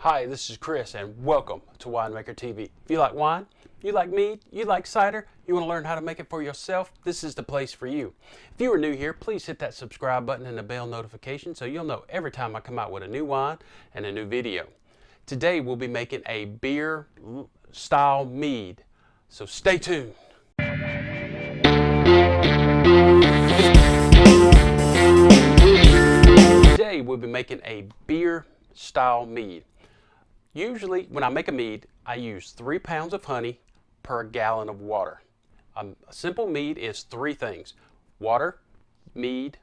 Hi, this is Chris and welcome to Winemaker TV. If you like wine, you like mead, you like cider, you want to learn how to make it for yourself, this is the place for you. If you are new here, please hit that subscribe button and the bell notification so you'll know every time I come out with a new wine and a new video. Today we'll be making a beer style mead, so stay tuned. Today we'll be making a beer style mead. Usually when I make a mead, I use 3 pounds of honey per gallon of water. A simple mead is 3 things: water, mead,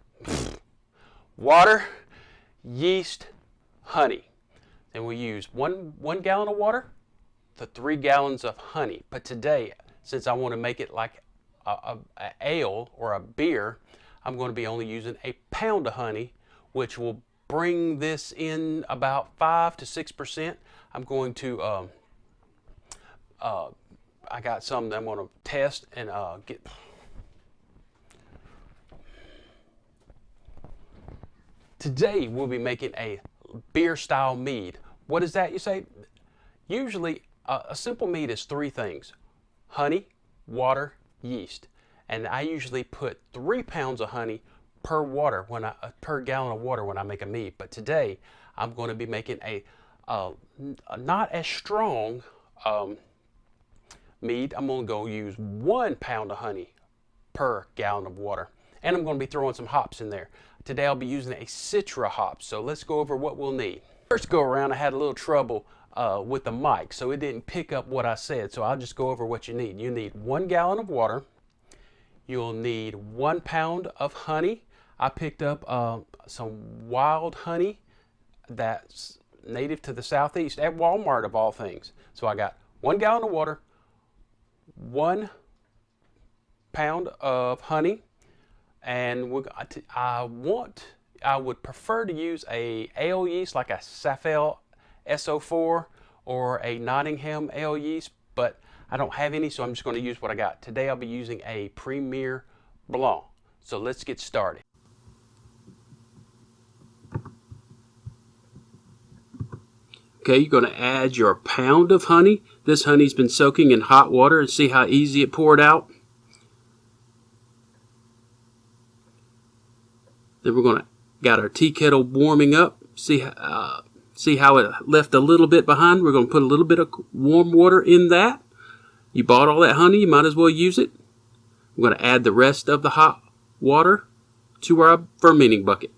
water, yeast, honey. Then we use one gallon of water to 3 gallons of honey. But today, since I want to make it like a ale or a beer, I'm going to be only using 1 pound of honey, which will bring this in about 5 to 6%. I'm going to, I got some that I'm going to test and get. Today we'll be making a beer style mead. What is that, you say? Usually a simple mead is 3 things: honey, water, yeast. And I usually put 3 pounds of honey per gallon of water when I make a mead. But today I'm going to be making a not as strong mead. I'm going to go use 1 pound of honey per gallon of water, and I'm going to be throwing some hops in there. Today I'll be using a citra hop. So let's go over what we'll need. First go around, I had a little trouble with the mic, so it didn't pick up what I said. So I'll just go over what you need. You need 1 gallon of water. You'll need 1 pound of honey. I picked up some wild honey that's native to the southeast at Walmart of all things. So I got 1 gallon of water, 1 pound of honey, and I would prefer to use a ale yeast like a Safel SO4 or a Nottingham ale yeast, but I don't have any, so I'm just going to use what I got. Today I'll be using a Premier Blanc. So let's get started. Okay, you're going to add your pound of honey. This honey's been soaking in hot water, and see how easy it poured out. Then we're going to got our tea kettle warming up. See how it left a little bit behind. We're going to put a little bit of warm water in that. You bought all that honey, you might as well use it. We're going to add the rest of the hot water to our fermenting bucket.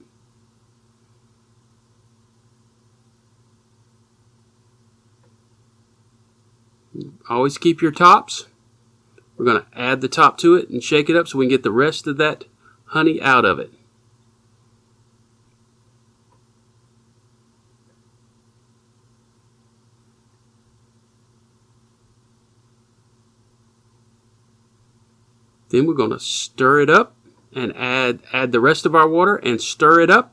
Always keep your tops. We're going to add the top to it and shake it up so we can get the rest of that honey out of it. Then we're going to stir it up and add the rest of our water and stir it up.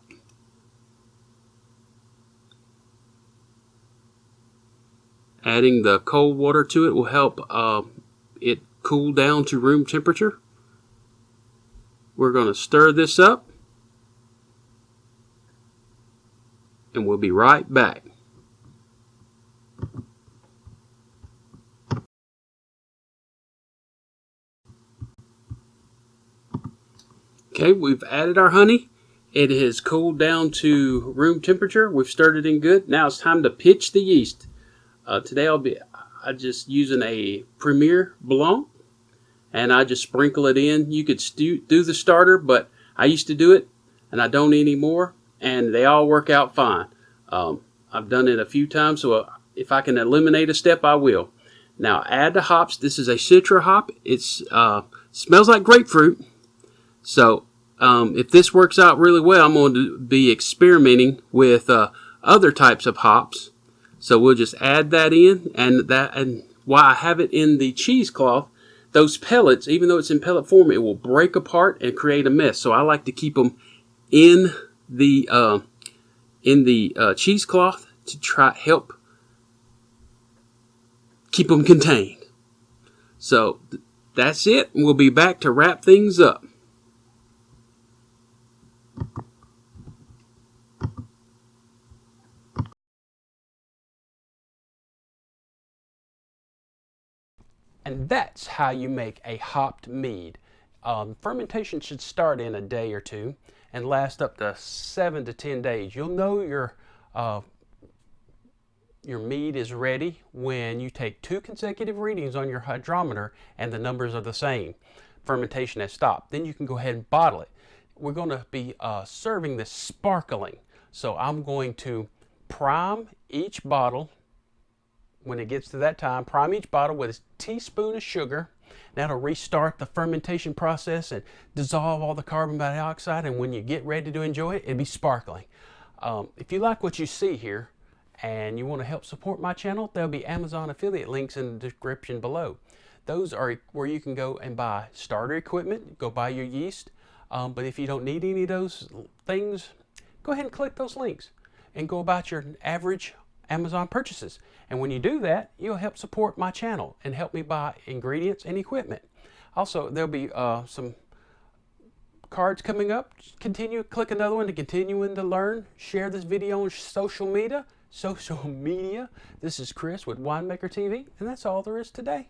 Adding the cold water to it will help it cool down to room temperature. We're going to stir this up, and we'll be right back. Okay, we've added our honey. It has cooled down to room temperature. We've stirred it in good. Now it's time to pitch the yeast. Today I'm just using a Premier Blanc, and I just sprinkle it in. You could do the starter, but I used to do it, and I don't anymore, and they all work out fine. I've done it a few times, so if I can eliminate a step, I will. Now add the hops. This is a citra hop. It smells like grapefruit. So if this works out really well, I'm going to be experimenting with other types of hops. So we'll just add that in, and while I have it in the cheesecloth, those pellets, even though it's in pellet form, it will break apart and create a mess. So I like to keep them in the cheesecloth to help keep them contained. So that's it. We'll be back to wrap things up. And that's how you make a hopped mead. Fermentation should start in a day or two and last up to 7 to 10 days. You'll know your mead is ready when you take 2 consecutive readings on your hydrometer and the numbers are the same. Fermentation has stopped. Then you can go ahead and bottle it. We're going to be serving this sparkling. So I'm going to prime each bottle. When it gets to that time, prime each bottle with a teaspoon of sugar. That'll restart the fermentation process and dissolve all the carbon dioxide, and when you get ready to enjoy it, it'll be sparkling. If you like what you see here and you want to help support my channel, there'll be Amazon affiliate links in the description below. Those are where you can go and buy starter equipment, go buy your yeast. But if you don't need any of those things, go ahead and click those links and go about your average Amazon purchases. And when you do that, you'll help support my channel and help me buy ingredients and equipment. Also, there'll be some cards coming up. Continue, click another one to continuing to learn. Share this video on social media. This is Chris with Winemaker TV, and that's all there is today.